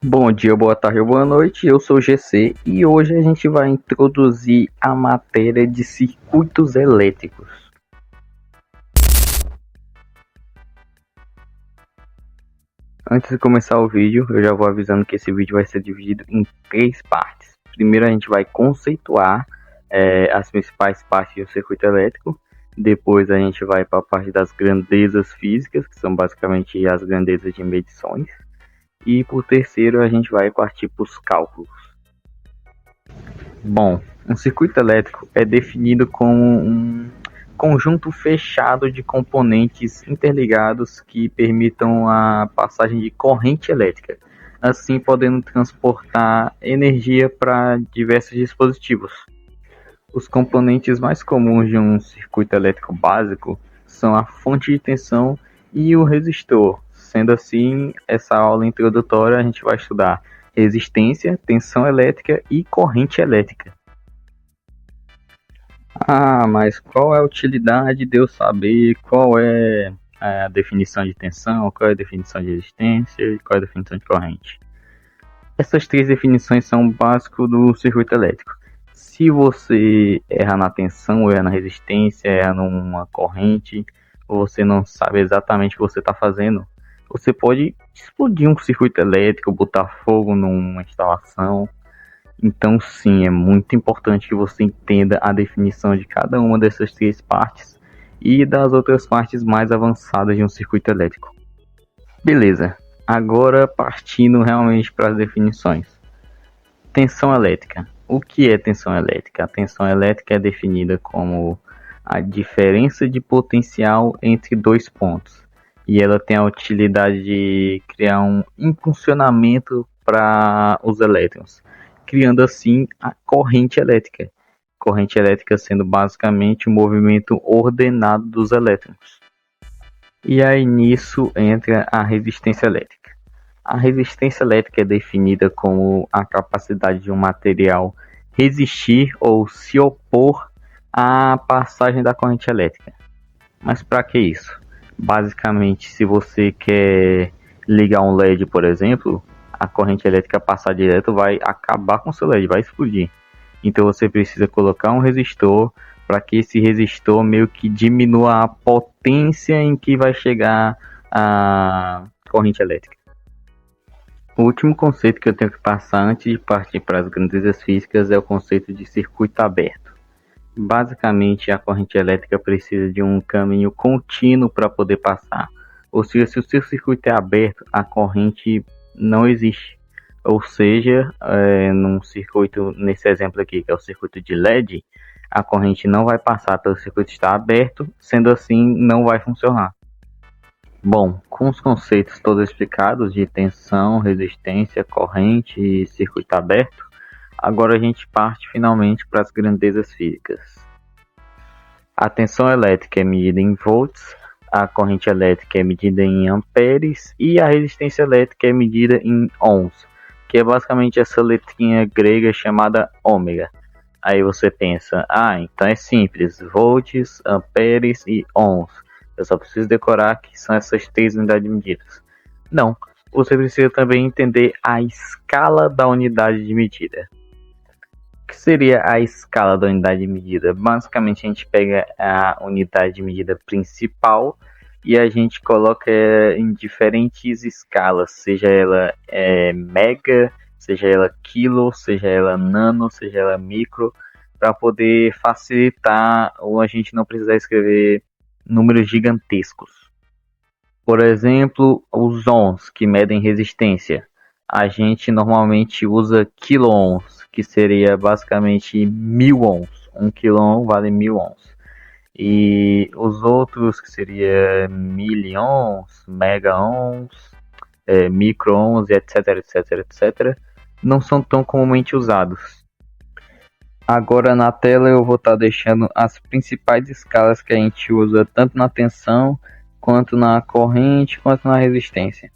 Bom dia, boa tarde ou boa noite, eu sou o GC e hoje a gente vai introduzir a matéria de circuitos elétricos. Antes de começar o vídeo, eu já vou avisando que esse vídeo vai ser dividido em 3 partes. Primeiro a gente vai conceituar as principais partes do circuito elétrico, depois a gente vai para a parte das grandezas físicas, que são basicamente as grandezas de medições, e por terceiro a gente vai partir para os cálculos. Bom, um circuito elétrico é definido como um conjunto fechado de componentes interligados que permitam a passagem de corrente elétrica, assim podendo transportar energia para diversos dispositivos. Os componentes mais comuns de um circuito elétrico básico são a fonte de tensão e o resistor. Sendo assim, essa aula introdutória a gente vai estudar resistência, tensão elétrica e corrente elétrica. Mas qual é a utilidade de eu saber qual é a definição de tensão, qual é a definição de resistência e qual é a definição de corrente? Essas 3 definições são o básico do circuito elétrico. Se você erra na tensão, ou erra na resistência, erra numa corrente, ou você não sabe exatamente o que você está fazendo, você pode explodir um circuito elétrico, botar fogo numa instalação. Então sim, é muito importante que você entenda a definição de cada uma dessas 3 partes e das outras partes mais avançadas de um circuito elétrico. Beleza, agora partindo realmente para as definições. Tensão elétrica. O que é tensão elétrica? A tensão elétrica é definida como a diferença de potencial entre 2 pontos. E ela tem a utilidade de criar um impulsionamento para os elétrons, criando assim a corrente elétrica. Corrente elétrica sendo basicamente o movimento ordenado dos elétrons. E aí nisso entra a resistência elétrica. A resistência elétrica é definida como a capacidade de um material resistir ou se opor à passagem da corrente elétrica. Mas para que isso? Basicamente, se você quer ligar um LED, por exemplo, a corrente elétrica passar direto vai acabar com o seu LED, vai explodir. Então você precisa colocar um resistor para que esse resistor meio que diminua a potência em que vai chegar a corrente elétrica. O último conceito que eu tenho que passar antes de partir para as grandezas físicas é o conceito de circuito aberto. Basicamente, a corrente elétrica precisa de um caminho contínuo para poder passar. Ou seja, se o seu circuito é aberto, a corrente não existe. Ou seja, num circuito, nesse exemplo aqui, que é o circuito de LED, a corrente não vai passar pelo circuito estar aberto, sendo assim, não vai funcionar. Bom, com os conceitos todos explicados de tensão, resistência, corrente e circuito aberto, agora a gente parte finalmente para as grandezas físicas. A tensão elétrica é medida em volts, a corrente elétrica é medida em amperes e a resistência elétrica é medida em ohms, que é basicamente essa letrinha grega chamada ômega. Aí você pensa, então é simples, volts, amperes e ohms. Eu só preciso decorar que são essas 3 unidades de medidas. Não, você precisa também entender a escala da unidade de medida. O que seria a escala da unidade de medida? Basicamente a gente pega a unidade de medida principal e a gente coloca em diferentes escalas, seja ela mega, seja ela quilo, seja ela nano, seja ela micro, para poder facilitar ou a gente não precisar escrever números gigantescos. Por exemplo, os ohms, que medem resistência. A gente normalmente usa quilo-ohms, que seria basicamente 1000 ohms. 1 quilo-ohm vale 1000 ohms. E os outros, que seria milli-ohms, mega-ohms, micro-ohms, etc, etc, etc, não são tão comumente usados. Agora na tela eu vou estar deixando as principais escalas que a gente usa tanto na tensão, quanto na corrente, quanto na resistência.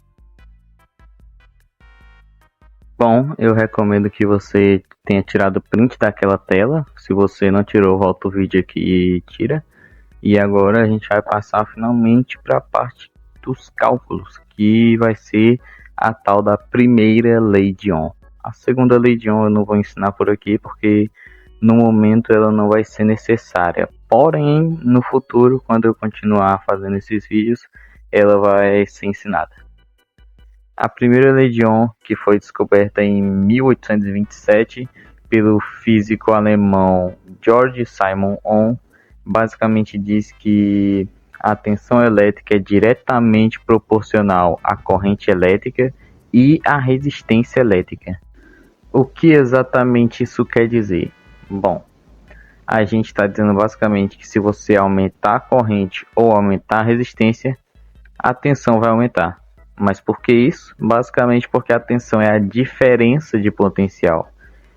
Bom, eu recomendo que você tenha tirado print daquela tela. Se você não tirou, volta o vídeo aqui e tira. E agora a gente vai passar finalmente para a parte dos cálculos, que vai ser a tal da primeira lei de Ohm. A segunda lei de Ohm eu não vou ensinar por aqui porque no momento ela não vai ser necessária. Porém, no futuro, quando eu continuar fazendo esses vídeos, ela vai ser ensinada. A primeira lei de Ohm, que foi descoberta em 1827 pelo físico alemão Georg Simon Ohm, basicamente diz que a tensão elétrica é diretamente proporcional à corrente elétrica e à resistência elétrica. O que exatamente isso quer dizer? Bom, a gente está dizendo basicamente que se você aumentar a corrente ou aumentar a resistência, a tensão vai aumentar. Mas por que isso? Basicamente porque a tensão é a diferença de potencial.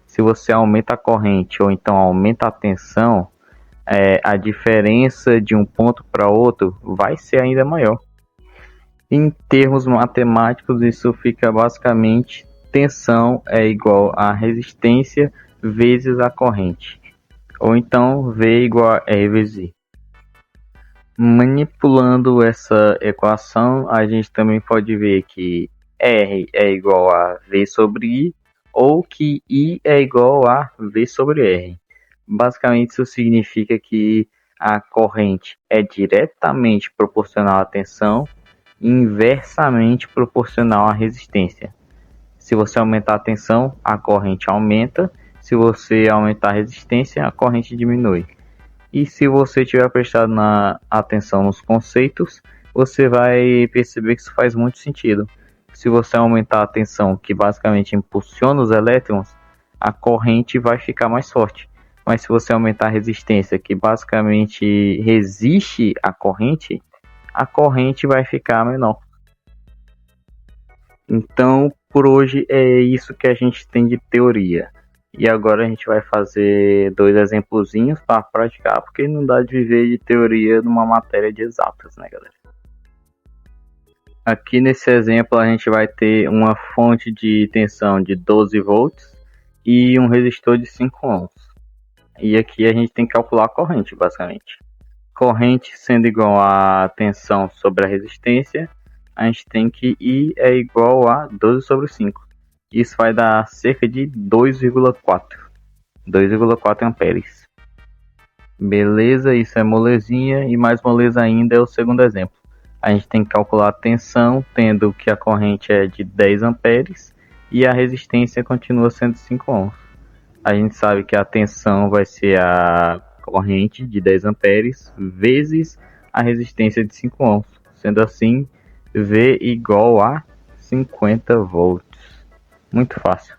Se você aumenta a corrente ou então aumenta a tensão, a diferença de um ponto para outro vai ser ainda maior. Em termos matemáticos, isso fica basicamente tensão é igual a resistência vezes a corrente. Ou então V igual a R vezes I. Manipulando essa equação, a gente também pode ver que R é igual a V sobre I ou que I é igual a V sobre R. Basicamente, isso significa que a corrente é diretamente proporcional à tensão e inversamente proporcional à resistência. Se você aumentar a tensão, a corrente aumenta. Se você aumentar a resistência, a corrente diminui. E se você tiver prestado atenção nos conceitos, você vai perceber que isso faz muito sentido. Se você aumentar a tensão, que basicamente impulsiona os elétrons, a corrente vai ficar mais forte. Mas se você aumentar a resistência, que basicamente resiste a corrente vai ficar menor. Então, por hoje é isso que a gente tem de teoria. E agora a gente vai fazer 2 exemplozinhos para praticar, porque não dá de viver de teoria numa matéria de exatas, né, galera? Aqui nesse exemplo a gente vai ter uma fonte de tensão de 12 volts e um resistor de 5 ohms. E aqui a gente tem que calcular a corrente, basicamente. Corrente sendo igual a tensão sobre a resistência, a gente tem que I é igual a 12 sobre 5. Isso vai dar cerca de 2,4 amperes. Beleza, isso é molezinha. E mais moleza ainda é o segundo exemplo. A gente tem que calcular a tensão, tendo que a corrente é de 10 amperes e a resistência continua sendo 5 ohms. A gente sabe que a tensão vai ser a corrente de 10 amperes vezes a resistência de 5 ohms. Sendo assim, V igual a 50 volts. Muito fácil.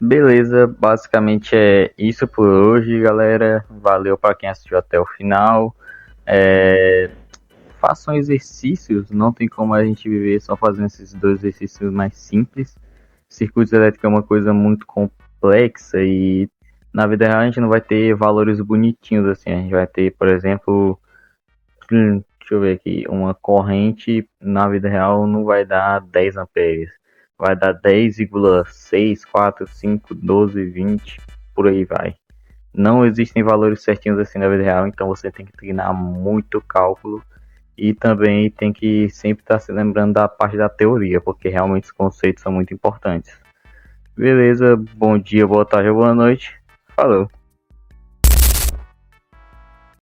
Beleza, basicamente é isso por hoje, galera. Valeu para quem assistiu até o final. Façam exercícios, não tem como a gente viver só fazendo esses 2 exercícios mais simples. Circuitos elétricos é uma coisa muito complexa e na vida real a gente não vai ter valores bonitinhos assim. A gente vai ter, por exemplo, deixa eu ver aqui, uma corrente na vida real não vai dar 10 amperes, vai dar 10,6, 4, 5, 12, 20, por aí vai. Não existem valores certinhos assim na vida real, então você tem que treinar muito cálculo e também tem que sempre estar se lembrando da parte da teoria, porque realmente os conceitos são muito importantes. Beleza, bom dia, boa tarde, boa noite, falou!